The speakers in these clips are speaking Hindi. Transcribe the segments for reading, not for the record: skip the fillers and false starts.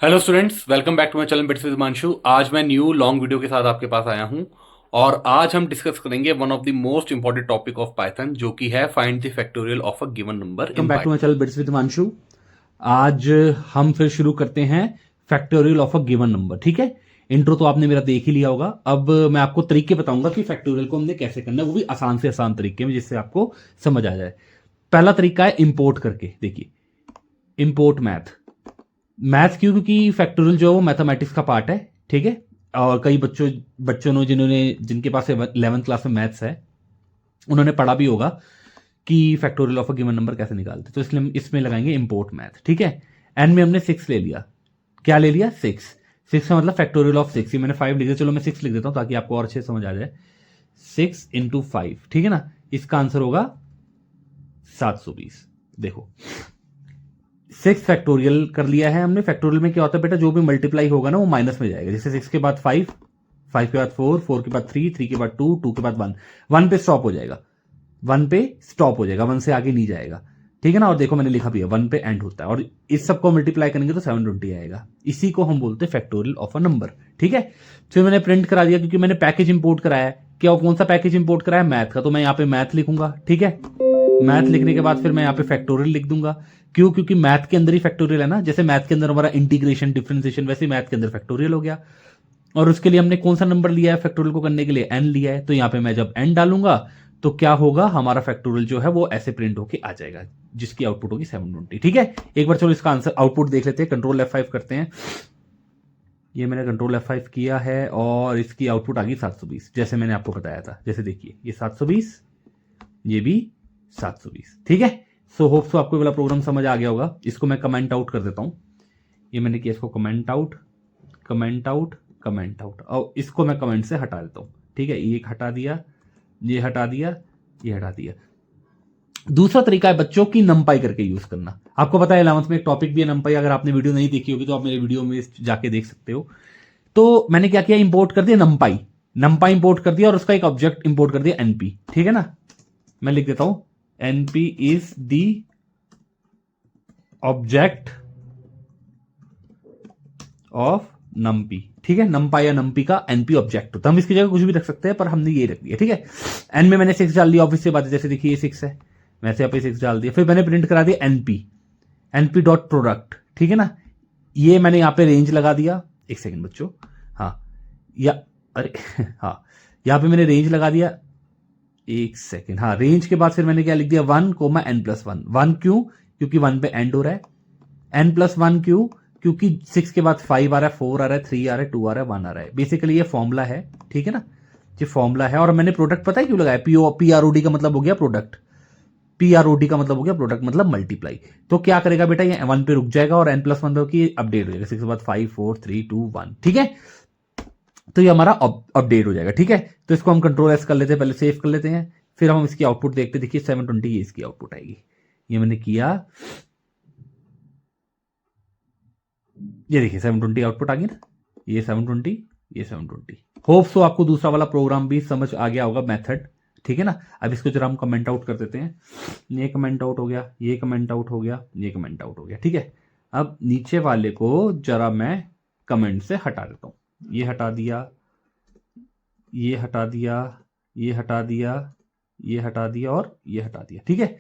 Hello students, welcome back to my channel bits with Himanshu. आज मैं न्यू लॉन्ग वीडियो के साथ आपके पास आया हूं और आज हम डिस्कस करेंगे one of the most important topic of Python, जो कि है find the factorial of a given number welcome in back to my Python. Channel bits with Himanshu. आज हम फिर शुरू करते हैं factorial of a given number. ठीक है, इंट्रो तो आपने मेरा देख ही लिया होगा। अब मैं आपको तरीके बताऊंगा कि फैक्टोरियल को हमने कैसे करना है, वो भी आसान से आसान तरीके में, जिससे आपको समझ आ जाए। पहला तरीका है इंपोर्ट करके। देखिए, इंपोर्ट मैथ। मैथ क्यों? क्योंकि फैक्टोरियल जो है वो मैथमेटिक्स का पार्ट है। ठीक है, और कई बच्चों ने जिनके पास 11th क्लास में मैथ्स है, उन्होंने पढ़ा भी होगा कि factorial of a given number कैसे निकालते। तो इसलिए हम इसमें लगाएंगे इंपोर्ट मैथ। ठीक है, एन में हमने 6 ले लिया। क्या ले लिया? 6। 6 का मतलब फैक्टोरियल ऑफ 6। ये मैंने 5 लिख दिया, चलो मैं 6 लिख देता हूं ताकि आपको और अच्छे से समझ आ जाए। 6 इंटू 5, ठीक है ना। इसका आंसर होगा 720। देखो, 6 फैक्टोरियल कर लिया है हमने। फैक्टोरियल में क्या होता है बेटा, जो भी मल्टीप्लाई होगा ना वो माइनस में जाएगा। जैसे 6 के बाद 5, 5 के बाद 4, 4 के बाद 3, 3 के बाद 2, 2 के बाद 1, 1 पे स्टॉप हो जाएगा। 1 पे स्टॉप हो जाएगा, 1 से आगे नहीं जाएगा। ठीक है ना। और देखो मैंने लिखा भी है 1 पे एंड होता है, और इस सबको मल्टीप्लाई करेंगे तो 720 आएगा। इसी को हम बोलते हैं फैक्टोरियल ऑफ अ नंबर। ठीक है, फिर मैंने प्रिंट करा दिया क्योंकि मैंने पैकेज इंपोर्ट कराया है। क्या, कौन सा पैकेज इंपोर्ट कराया है? मैथ का। तो मैं यहाँ पे मैथ लिखूंगा। ठीक है, मैथ लिखने के बाद फिर मैं यहाँ पे फैक्टोरियल लिख दूंगा। क्यों? क्योंकि मैथ के अंदर ही फैक्टोरियल है ना। जैसे मैथ के अंदर हमारा इंटीग्रेशन, डिफरेंशिएशन, वैसे मैथ के अंदर फैक्टोरियल हो गया। और उसके लिए हमने कौन सा नंबर लिया है फैक्टोरियल को करने के लिए? एन लिया है। तो यहाँ पे मैं जब एन डालूंगा तो क्या होगा, हमारा फैक्टोरियल जो है वो ऐसे प्रिंट होके आ जाएगा, जिसकी आउटपुट होगी 720। ठीक है, एक बार चलो इसका आंसर आउटपुट देख लेते हैं। कंट्रोल F5 करते हैं। ये मैंने कंट्रोल F5 किया है और इसकी आउटपुट आ गई 720, जैसे मैंने आपको बताया था। जैसे देखिए, ये 720, ये भी 720। ठीक है, सो होप सो आपको वाला प्रोग्राम समझ आ गया होगा। इसको मैं कमेंट आउट कर देता हूं। ये मैंने किया, इसको comment out, comment out, comment out, और इसको मैं कमेंट से हटा देता हूं। ठीक है, ये हटा दिया, ये हटा दिया, ये हटा दिया। दूसरा तरीका है बच्चों की नंपाई करके यूज करना। आपको पता है 11th में एक टॉपिक भी है नंपाई। अगर आपने वीडियो नहीं देखी होगी तो आप मेरे वीडियो में जाके देख सकते हो। तो मैंने क्या किया, इंपोर्ट कर दिया नंपाई। नंपाई इंपोर्ट कर दिया और उसका एक ऑब्जेक्ट इंपोर्ट कर दिया एनपी। ठीक है ना, मैं लिख देता हूं NP is the object of NumPy. ठीक है, नंपाई या नंपी का एनपी ऑब्जेक्ट होता है। हम इसकी जगह कुछ भी रख सकते हैं, पर हमने ये रख दिया। ठीक है, एन में मैंने 6 डाल दिया, ऑब्वियस सी बात है। जैसे देखिए ये 6 है, वैसे यहाँ पे 6 डाल दिया। फिर मैंने प्रिंट करा दिया एनपी, एनपी डॉट प्रोडक्ट। ठीक है ना, ये मैंने यहाँ पे रेंज लगा दिया। एक सेकंड बच्चों, हाँ, या अरे हाँ, यहाँ पे मैंने रेंज लगा दिया। एक सेकंड, हाँ, रेंज के बाद फिर मैंने क्या लिख दिया, 1 कोमा n प्लस 1। 1 क्यों? क्योंकि 1 पे एंड हो रहा है। n प्लस 1 क्यों? क्योंकि 6 के बाद 5 आ रहा है, 4 आ रहा है, 3 आ रहा है, 2 आ रहा है, 1 आ रहा है। बेसिकली ये फॉर्मूला है। ठीक है ना, ये फॉर्मूला है। और मैंने प्रोडक्ट पता है क्यों लगाया? PROD का मतलब हो गया प्रोडक्ट। PROD का मतलब हो गया प्रोडक्ट, मतलब मल्टीप्लाई। तो क्या करेगा बेटा, ये 1 पे रुक जाएगा और n प्लस 1 पे अपडेट हो जाएगा। 6 के बाद 5, 4, 3, 2, 1। ठीक है, तो ये हमारा अपडेट हो जाएगा। ठीक है, तो इसको हम कंट्रोल एस कर लेते हैं, पहले सेव कर लेते हैं, फिर हम इसकी आउटपुट देखते हैं। देखिए 720 ये इसकी आउटपुट आएगी। ये मैंने किया, ये देखिए 720 आउटपुट आ गई ना। ये 720, ये 720। होप सो आपको दूसरा वाला प्रोग्राम भी समझ आ गया होगा, मेथड। ठीक है ना, अब इसको जरा हम कमेंट आउट कर देते हैं। ये कमेंट आउट हो गया, ये कमेंट आउट हो गया, ये कमेंट आउट हो गया। ठीक है, अब नीचे वाले को जरा मैं कमेंट से हटा देता हूं। ये हटा दिया, ये हटा दिया, ये हटा दिया, ये हटा दिया और ये हटा दिया। ठीक है,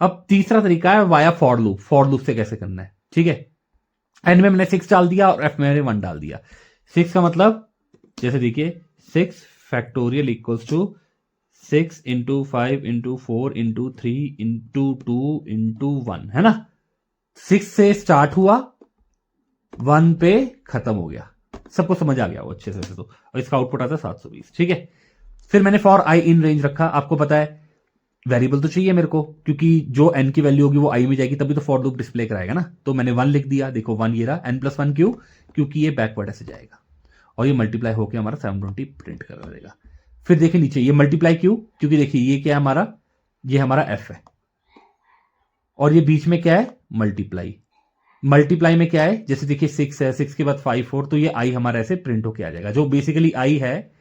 अब तीसरा तरीका है via for loop. For loop से कैसे करना है? ठीक है, एन में मैंने 6 डाल दिया और एफ में मैंने 1 डाल दिया। 6 का मतलब, जैसे देखिए 6 factorial equals to 6 into 5 into 4 into 3 into 2 into 1, है ना। 6 से स्टार्ट हुआ, 1 पे खत्म हो गया। सबको समझ आ गया वो अच्छे से तो। और इसका आउटपुट आता है 720। ठीक है, फिर मैंने फॉर आई इन रेंज रखा। आपको पता है वेरिएबल तो चाहिए मेरे को, क्योंकि जो एन की वैल्यू होगी वो आई में जाएगी, तभी तो फॉर लूप डिस्प्ले कराएगा ना। तो मैंने 1 लिख दिया। देखो 1 ये रहा, n प्लस 1 क्यों? क्योंकि ये बैकवर्ड ऐसे जाएगा और ये मल्टीप्लाई होकर हमारा 720 प्रिंट कर देगा। फिर देखिए नीचे ये मल्टीप्लाई क्यों? क्योंकि देखिए ये क्या है हमारा, ये हमारा एफ है, और ये बीच में क्या है, मल्टीप्लाई। मल्टीप्लाई में क्या है, जैसे देखिए 6 है, 6 के बाद 5, 4, तो ये आई हमारा ऐसे प्रिंट होके आ जाएगा। जो बेसिकली आई है,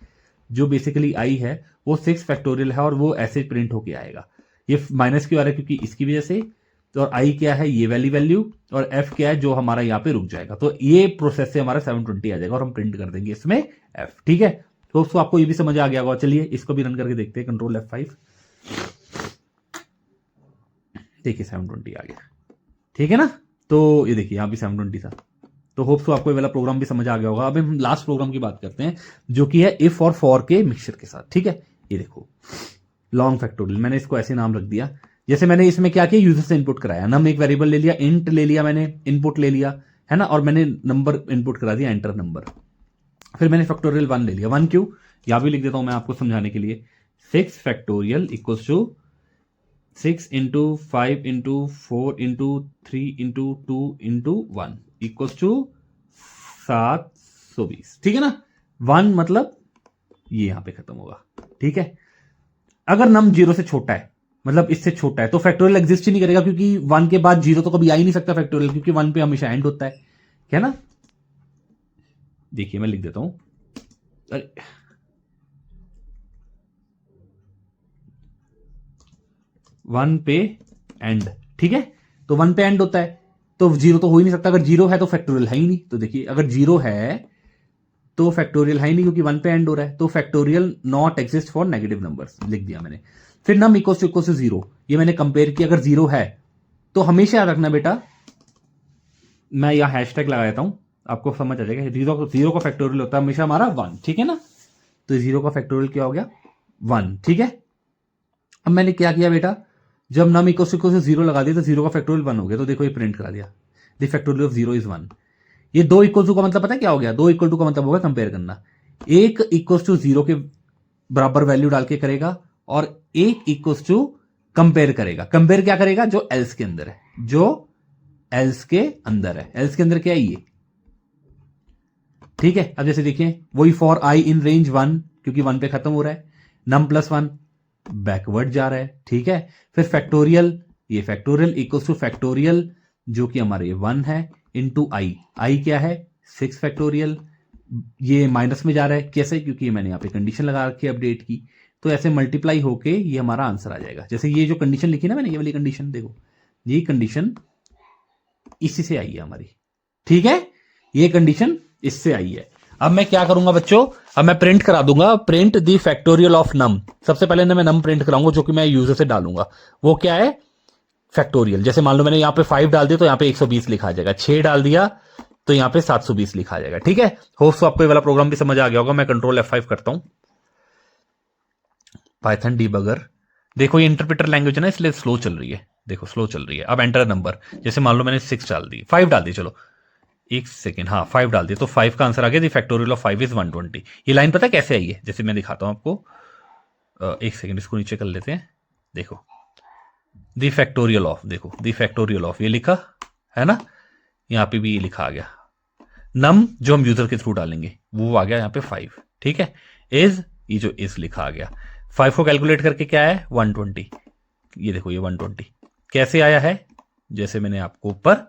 जो बेसिकली आई है वो 6 फैक्टोरियल है और वो ऐसे प्रिंट होके आएगा। ये माइनस क्यों आ रहा है? क्योंकि इसकी वजह से, और आई क्या है, ये वाली वैल्यू, और एफ क्या है जो हमारा यहाँ पे रुक जाएगा। तो ये प्रोसेस से हमारा 720 आ जाएगा और हम प्रिंट कर देंगे इसमें एफ। ठीक है, तो उसको आपको ये भी समझ आ गया होगा। चलिए इसको भी रन करके देखते हैं, कंट्रोल F5। देखिए 720 आ गया, ठीक है ना। तो ये देखिए यहाँ भी 720 था। तो होप सो आपको ये वाला प्रोग्राम भी समझ आ गया होगा। अब हम लास्ट प्रोग्राम की बात करते हैं जो कि है इफ और फॉर के मिक्सचर के साथ। ठीक है, ये देखो लॉन्ग फैक्टोरियल, मैंने इसको ऐसे नाम रख दिया। जैसे मैंने इसमें क्या किया, यूजर से इनपुट कराया, नम एक वेरिएबल ले लिया, इंट ले लिया मैंने, इनपुट ले लिया है ना, और मैंने नंबर इनपुट करा दिया, एंटर नंबर। फिर मैंने फैक्टोरियल 1 ले लिया। 1 क्यों, यहां भी लिख देता हूं मैं आपको समझाने के लिए। 6 factorial equals to 6 into 5 into 4 into 3 into 2 into 1 equals to 720। ठीक है ना, 1 मतलब ये यहां पे खत्म होगा। ठीक है, अगर नम 0 से छोटा है, मतलब इससे छोटा है, तो फैक्टोरियल एग्जिस्ट ही नहीं करेगा, क्योंकि 1 के बाद 0 तो कभी आ ही नहीं सकता फैक्टोरियल, क्योंकि 1 पे हमेशा एंड होता है ना। देखिए मैं लिख देता हूं, अरे 1 पे एंड। ठीक है, तो 1 पे एंड होता है तो 0 तो हो ही नहीं सकता। अगर 0 है तो फैक्टोरियल है ही नहीं। तो देखिए अगर 0 है तो फैक्टोरियल है ही नहीं, क्योंकि 1 पे एंड हो रहा है। तो factorial not exist for negative numbers लिख दिया मैंने। फिर नम इक्वल टू 0, ये मैंने कंपेयर किया। अगर 0 है तो हमेशा याद रखना बेटा, मैं यहां हैशटैग लगा देता हूं, आपको समझ आ जाएगा। 0 का फैक्टोरियल होता है हमेशा हमारा 1। ठीक है ना, तो 0 का फैक्टोरियल क्या हो गया, 1। ठीक है, अब मैंने क्या किया बेटा, जब नम इक्वल टू 0 लगा दिया तो 0 का फैक्टोरियल 1 हो गया। तो देखो ये प्रिंट करा दिया, द फैक्टोरियल ऑफ 0 इज 1। ये 2 इक्वल टू का मतलब पता है क्या हो गया, 2 इक्वल टू का मतलब होगा कंपेयर करना। 1 इक्वल टू 0 के बराबर वैल्यू डाल के करेगा, और 1 इक्वल टू कंपेयर करेगा। कंपेयर क्या करेगा, जो एल्स के अंदर है, जो एल्स के अंदर है। एल्स के अंदर क्या है, ये। ठीक है, अब जैसे देखिए वही फॉर आई इन रेंज 1, क्योंकि 1 पे खत्म हो रहा है, नम प्लस 1 बैकवर्ड जा रहा है। ठीक है, फिर फैक्टोरियल, ये फैक्टोरियल इक्वल्स टू फैक्टोरियल जो कि हमारे 1 है इंटू आई। आई क्या है, 6 फैक्टोरियल, ये माइनस में जा रहा है। कैसे, क्योंकि मैंने यहाँ पे कंडीशन लगा रखी है अपडेट की। तो ऐसे मल्टीप्लाई होके ये हमारा आंसर आ जाएगा। जैसे ये जो कंडीशन लिखी ना मैंने, ये वाली कंडीशन देखो, ये कंडीशन इसी से आई है हमारी। ठीक है, ये कंडीशन इससे आई है। अब मैं क्या करूंगा बच्चों, अब मैं प्रिंट करा दूंगा, प्रिंट दी फैक्टोरियल ऑफ नम। सबसे पहले मैं नम प्रिंट कराऊंगा, जो कि मैं यूजर से डालूंगा। वो क्या है, फैक्टोरियल। जैसे मान लो मैंने यहाँ पे 5 डाल दिया तो यहाँ पे 120 लिखा आ जाएगा, 6 डाल दिया तो यहाँ पे 720 लिखा आ जाएगा। ठीक है, होप सो आपको ये वाला प्रोग्राम भी समझ आ गया होगा। मैं कंट्रोल F5 करता हूं, पाइथन डीबगर। देखो ये इंटरप्रेटर लैंग्वेज है ना, इसलिए स्लो चल रही है। देखो स्लो चल रही है। अब एंटर नंबर, जैसे मान लो मैंने 6 डाल दी, 5 डाल दी, चलो 1 सेकेंड, हाँ 5 डाल दिया, तो 5 का आंसर आ गया, द फैक्टोरियल ऑफ 5 इज 120। ये लाइन पता है कैसे आई है, जैसे मैं दिखाता हूं आपको। 1 सेकेंड, इसको नीचे कर लेते हैं। देखो द फैक्टोरियल ऑफ, देखो द फैक्टोरियल ऑफ, ये लिखा है ना, यहाँ पे भी ये लिखा आ गया। नम जो हम यूजर के थ्रू डालेंगे वो आ गया यहाँ पे 5। ठीक है, इज, ये जो इज लिखा आ गया। 5 को कैलकुलेट करके क्या है, 120। ये देखो ये 120 कैसे आया है, जैसे मैंने आपको ऊपर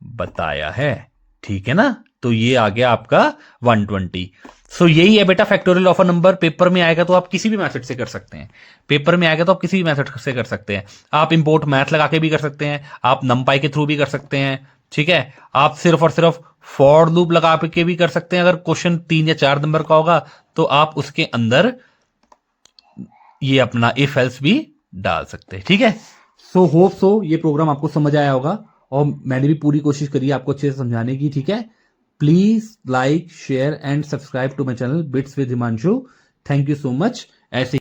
बताया है। ठीक है ना, तो ये आ गया आपका 120। सो यही है बेटा factorial of a number. Paper में आएगा तो आप किसी भी मेथड से कर सकते हैं। पेपर में आएगा तो आप किसी भी मेथड से कर सकते हैं। आप इंपोर्ट मैथ लगा के भी कर सकते हैं, आप नमपाई के थ्रू भी कर सकते हैं। ठीक है, आप सिर्फ और सिर्फ फॉर लूप लगा के भी कर सकते हैं। अगर क्वेश्चन 3 या 4 नंबर का होगा तो आप उसके अंदर ये अपना इफ एल्स भी डाल सकते हैं। ठीक है, सो होप सो ये प्रोग्राम आपको समझ आया होगा, और मैंने भी पूरी कोशिश करी है आपको अच्छे से समझाने की। ठीक है, please like, share and subscribe to my channel bits with Himanshu. Thank you so much. ऐसे